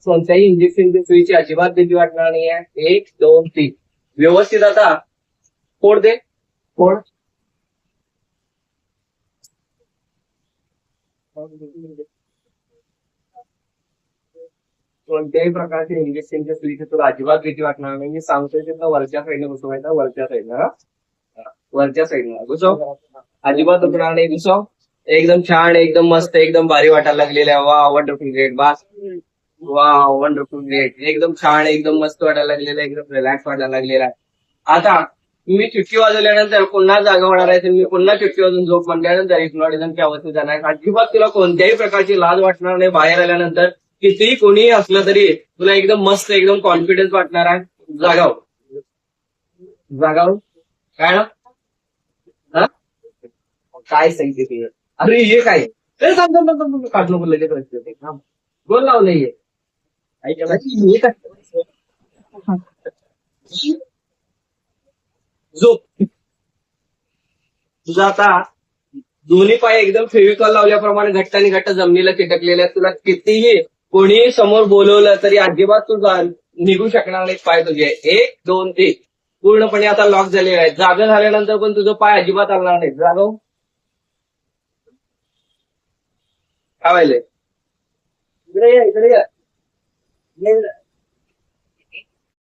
कोणत्याही इंजेक्शनची सुईची अजिबात भीती वाटणार नाहीये. 1 2 3 व्यवस्थित. आता फोड दे, फोड. कोणत्याही प्रकारच्या इंजेक्शनच्या सुईची तुला अजिबात भीती वाटणार नाही. मी सांगतोय तिथं वरच्या साईडला बसवायचा, वरच्या साईडला, वरच्या साईडला घुसव. अजिबात दुखणार नाही. घुसव. एकदम छान, एकदम मस्त, एकदम भारी वाटायला लागलेलं आहे. वा वंडरफुल ग्रेट. बस. वा वंडरफुल ग्रेट. एकदम छान, एकदम मस्त वाटायला लागलेलं आहे. एकदम रिलॅक्स वाटायला लागलेला आहे. आता मी चुटकी वाजवल्यानंतर पुन्हा जागा होणार आहे. मी पुन्हा चुटकी वाजून झोप म्हणल्यानंतर हिप्नॉटिझमच्या अवस्थेत जाणार. अजिबात तुला कोणत्याही प्रकारची लाज वाटणार नाही. बाहेर आल्यानंतर कितीही कोणीही असलं तरी तुला एकदम मस्त, एकदम कॉन्फिडन्स वाटणार आहे. जागाव, जागाव. काय ना, हा? काय सांगितले तुझं? अरे हे काय? काढ नको लगेच. बोल लावलंय हे. हे काय? झोप. तुझा आता दोन्ही पाय एकदम फेविकॉल लावल्याप्रमाणे घट्ट आणि घट्ट जमिनीला चिटकलेले आहेत. तुला कितीही कोणीही समोर बोलवलं तरी अजिबात तू निघू शकणार नाही. पाय तुझे 1 2 3 पूर्णपणे आता लॉक झालेले आहेत. जागा झाल्यानंतर पण तुझं पाय अजिबात हलणार नाही. जागो. काय व्हायलंय? इकडे या, इकडे या.